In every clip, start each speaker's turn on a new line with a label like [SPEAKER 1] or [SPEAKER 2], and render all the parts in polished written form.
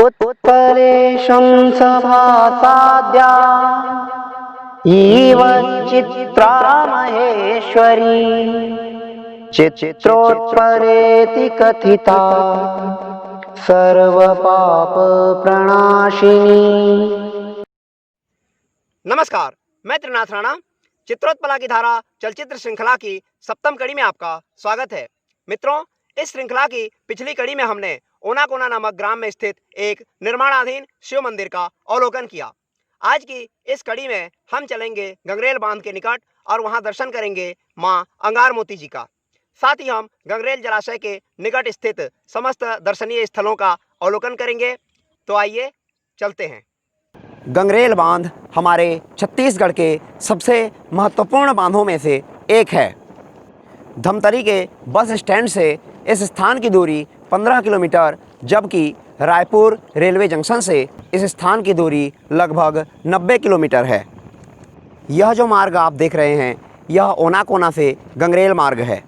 [SPEAKER 1] उत्पलेशं सभासाद्या इव चित्रा महेश्वरी चित्रोत्पलेति कथिता सर्वपाप प्रणाशिनी।
[SPEAKER 2] नमस्कार, मैं त्रिनाथ राणा। चित्रोत्पला की धारा चलचित्र श्रृंखला की 7वीं कड़ी में आपका स्वागत है। मित्रों, इस श्रृंखला की पिछली कड़ी में हमने ओनाकोना नामक ग्राम में स्थित एक निर्माणाधीन शिव मंदिर का अवलोकन किया। आज की इस कड़ी में हम चलेंगे गंगरेल बांध के निकट और वहां दर्शन करेंगे मां अंगारमोती जी का। साथ ही हम गंगरेल जलाशय के निकट स्थित समस्त दर्शनीय स्थलों का अवलोकन करेंगे। तो आइए चलते हैं। गंगरेल बांध हमारे छत्तीसगढ़ के सबसे महत्वपूर्ण बांधों में से एक है। धमतरी के बस स्टैंड से इस स्थान की दूरी 15 किलोमीटर, जबकि रायपुर रेलवे जंक्शन से इस स्थान की दूरी लगभग 90 किलोमीटर है। यह जो मार्ग आप देख रहे हैं, यह ओनाकोना से गंगरेल मार्ग है।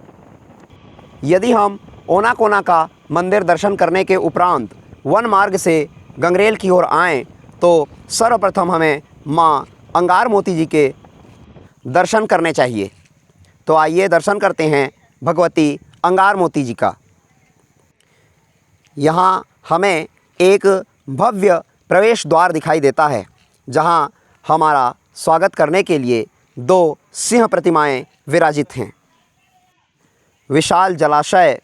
[SPEAKER 2] यदि हम ओनाकोना का मंदिर दर्शन करने के उपरांत वन मार्ग से गंगरेल की ओर आएँ तो सर्वप्रथम हमें मां अंगारमोती जी के दर्शन करने चाहिए। तो आइए दर्शन करते हैं भगवती अंगारमोती जी का। यहाँ हमें एक भव्य प्रवेश द्वार दिखाई देता है, जहाँ हमारा स्वागत करने के लिए 2 सिंह प्रतिमाएं विराजित हैं। विशाल जलाशय,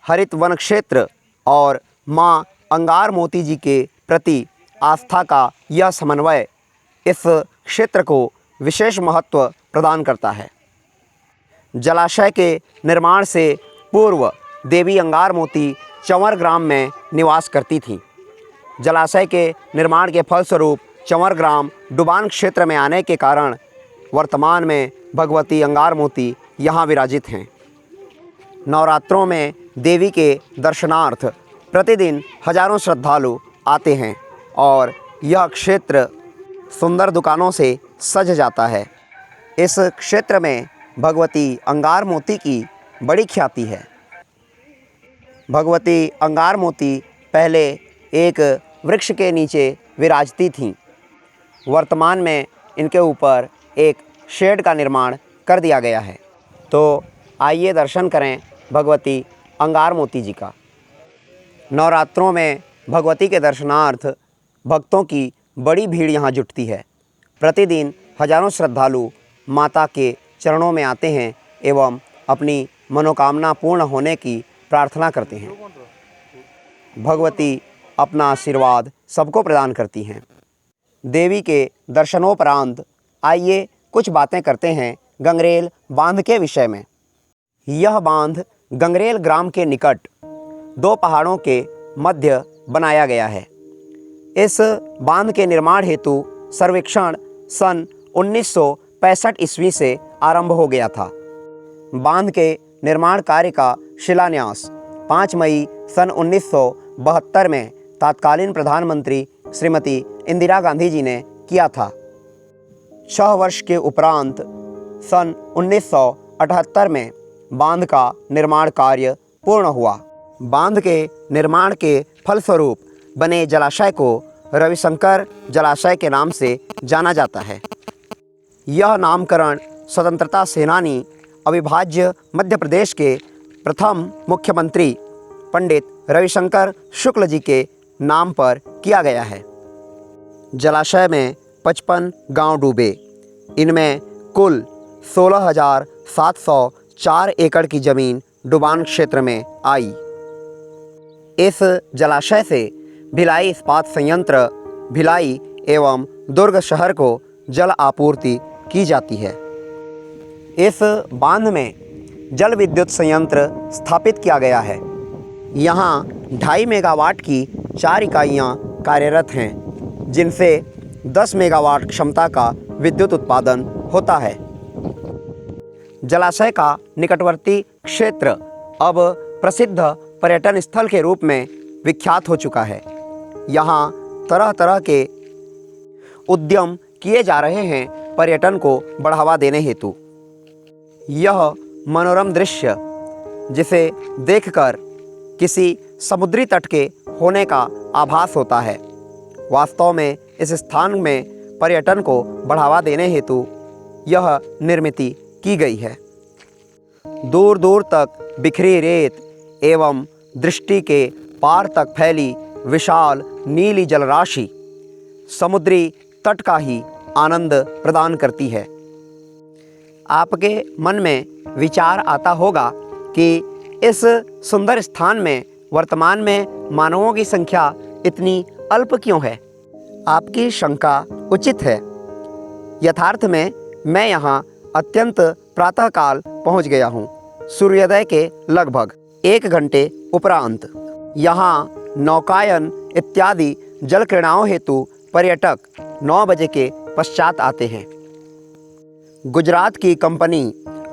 [SPEAKER 2] हरित वन क्षेत्र और मां अंगारमोती जी के प्रति आस्था का यह समन्वय इस क्षेत्र को विशेष महत्व प्रदान करता है। जलाशय के निर्माण से पूर्व देवी अंगारमोती चंवर ग्राम में निवास करती थीं। जलाशय के निर्माण के फलस्वरूप चंवर ग्राम डुबान क्षेत्र में आने के कारण वर्तमान में भगवती अंगारमोती यहाँ विराजित हैं। नवरात्रों में देवी के दर्शनार्थ प्रतिदिन हजारों श्रद्धालु आते हैं और यह क्षेत्र सुंदर दुकानों से सज जाता है। इस क्षेत्र में भगवती अंगारमोती की बड़ी ख्याति है। भगवती अंगारमोती पहले एक वृक्ष के नीचे विराजती थीं। वर्तमान में इनके ऊपर एक शेड का निर्माण कर दिया गया है। तो आइए दर्शन करें भगवती अंगारमोती जी का। नवरात्रों में भगवती के दर्शनार्थ भक्तों की बड़ी भीड़ यहाँ जुटती है। प्रतिदिन हजारों श्रद्धालु माता के चरणों में आते हैं एवं अपनी मनोकामना पूर्ण होने की प्रार्थना करते हैं। भगवती अपना आशीर्वाद सबको प्रदान करती हैं। देवी के दर्शनोपरांत आइए कुछ बातें करते हैं गंगरेल बांध के विषय में। यह बांध गंगरेल ग्राम के निकट 2 पहाड़ों के मध्य बनाया गया है। इस बांध के निर्माण हेतु सर्वेक्षण सन 1965 ईस्वी से आरंभ हो गया था। बांध के निर्माण कार्य का शिलान्यास 5 मई सन 1972 में तत्कालीन प्रधानमंत्री श्रीमती इंदिरा गांधी जी ने किया था। 6 वर्ष के उपरांत सन 1978 में बांध का निर्माण कार्य पूर्ण हुआ। बांध के निर्माण के फलस्वरूप बने जलाशय को रविशंकर जलाशय के नाम से जाना जाता है। यह नामकरण स्वतंत्रता सेनानी अविभाज्य मध्य प्रदेश के प्रथम मुख्यमंत्री पंडित रविशंकर शुक्ल जी के नाम पर किया गया है। जलाशय में 55 गांव डूबे। इनमें कुल 16,704 एकड़ की ज़मीन डुबान क्षेत्र में आई। इस जलाशय से भिलाई इस्पात संयंत्र, भिलाई एवं दुर्ग शहर को जल आपूर्ति की जाती है। इस बांध में जल विद्युत संयंत्र स्थापित किया गया है। यहाँ 2.5 मेगावाट की 4 इकाइयाँ कार्यरत हैं, जिनसे 10 मेगावाट क्षमता का विद्युत उत्पादन होता है। जलाशय का निकटवर्ती क्षेत्र अब प्रसिद्ध पर्यटन स्थल के रूप में विख्यात हो चुका है। यहाँ तरह तरह के उद्यम किए जा रहे हैं पर्यटन को बढ़ावा देने हेतु। यह मनोरम दृश्य, जिसे देखकर किसी समुद्री तट के होने का आभास होता है। वास्तव में इस स्थान में पर्यटन को बढ़ावा देने हेतु यह निर्मित की गई है। दूर दूर तक बिखरी रेत एवं दृष्टि के पार तक फैली विशाल नीली जलराशि समुद्री तट का ही आनंद प्रदान करती है। आपके मन में विचार आता होगा कि इस सुंदर स्थान में वर्तमान में मानवों की संख्या इतनी अल्प क्यों है? आपकी शंका उचित है। यथार्थ में मैं यहाँ अत्यंत प्रातःकाल पहुँच गया हूँ। सूर्योदय के लगभग 1 घंटे उपरांत यहाँ नौकायन इत्यादि जल क्रीड़ाओं हेतु पर्यटक 9 बजे के पश्चात आते हैं। गुजरात की कंपनी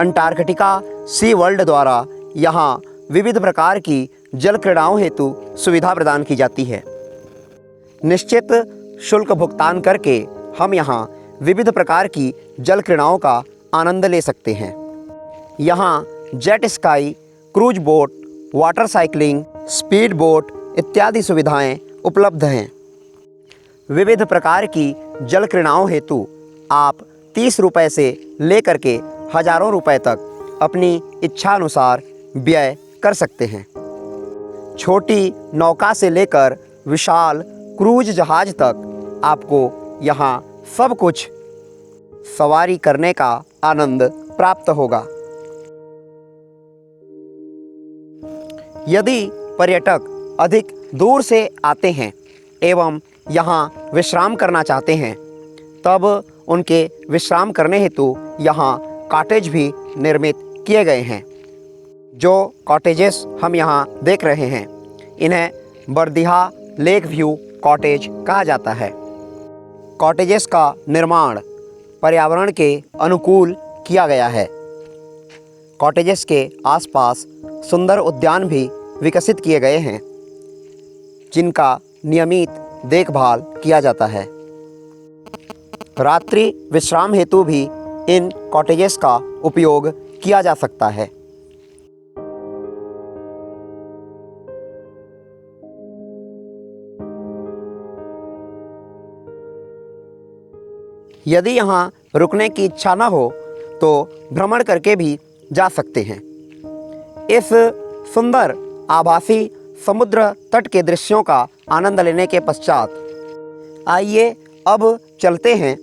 [SPEAKER 2] अंटार्कटिका सी वर्ल्ड द्वारा यहाँ विविध प्रकार की जल क्रीड़ाओं हेतु सुविधा प्रदान की जाती है। निश्चित शुल्क भुगतान करके हम यहाँ विविध प्रकार की जल क्रीड़ाओं का आनंद ले सकते हैं। यहाँ jet ski, cruise boat, water cycling, speed boat इत्यादि सुविधाएं उपलब्ध हैं। विविध प्रकार की जल क्रीड़ाओं हेतु आप 30 रुपये से लेकर के हज़ारों रुपए तक अपनी इच्छानुसार व्यय कर सकते हैं। छोटी नौका से लेकर विशाल क्रूज जहाज तक आपको यहाँ सब कुछ सवारी करने का आनंद प्राप्त होगा। यदि पर्यटक अधिक दूर से आते हैं एवं यहाँ विश्राम करना चाहते हैं, तब उनके विश्राम करने हेतु यहाँ कॉटेज भी निर्मित किए गए हैं। जो कॉटेजेस हम यहाँ देख रहे हैं, इन्हें बरदीहा लेक व्यू कॉटेज कहा जाता है। कॉटेजेस का निर्माण पर्यावरण के अनुकूल किया गया है। कॉटेजेस के आसपास सुंदर उद्यान भी विकसित किए गए हैं, जिनका नियमित देखभाल किया जाता है। रात्रि विश्राम हेतु भी इन कॉटेजेस का उपयोग किया जा सकता है। यदि यहाँ रुकने की इच्छा न हो तो भ्रमण करके भी जा सकते हैं। इस सुंदर आभासी समुद्र तट के दृश्यों का आनंद लेने के पश्चात आइए अब चलते हैं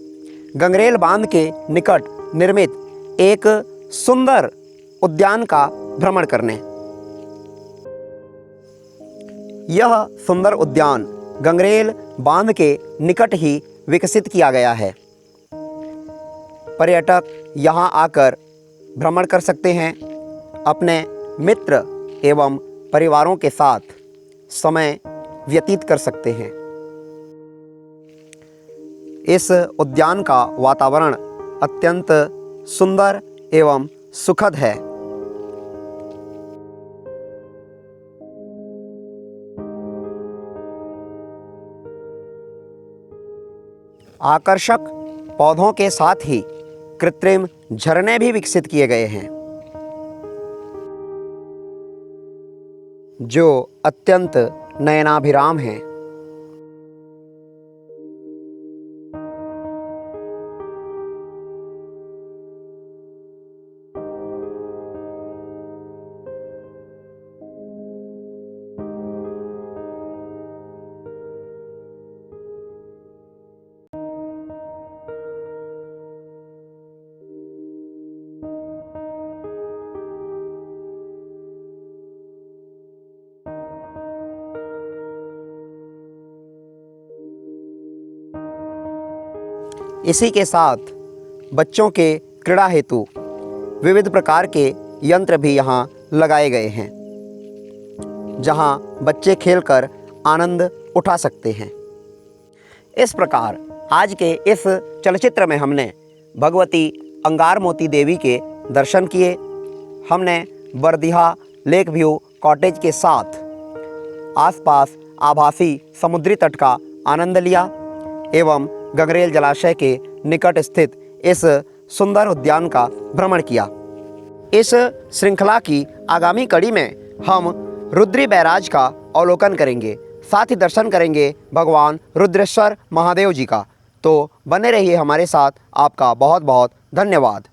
[SPEAKER 2] गंगरेल बांध के निकट निर्मित एक सुंदर उद्यान का भ्रमण करने। यह सुंदर उद्यान गंगरेल बांध के निकट ही विकसित किया गया है। पर्यटक यहाँ आकर भ्रमण कर सकते हैं, अपने मित्र एवं परिवारों के साथ समय व्यतीत कर सकते हैं। इस उद्यान का वातावरण अत्यंत सुंदर एवं सुखद है। आकर्षक पौधों के साथ ही कृत्रिम झरने भी विकसित किए गए हैं, जो अत्यंत नयनाभिराम हैं। इसी के साथ बच्चों के क्रीड़ा हेतु विविध प्रकार के यंत्र भी यहाँ लगाए गए हैं, जहाँ बच्चे खेलकर आनंद उठा सकते हैं। इस प्रकार आज के इस चलचित्र में हमने भगवती अंगारमोती देवी के दर्शन किए। हमने बरदीहा लेक व्यू कॉटेज के साथ आसपास आभासी समुद्री तट का आनंद लिया एवं गंगरेल जलाशय के निकट स्थित इस सुंदर उद्यान का भ्रमण किया। इस श्रृंखला की आगामी कड़ी में हम रुद्री बैराज का अवलोकन करेंगे। साथ ही दर्शन करेंगे भगवान रुद्रेश्वर महादेव जी का। तो बने रहिए हमारे साथ। आपका बहुत बहुत धन्यवाद।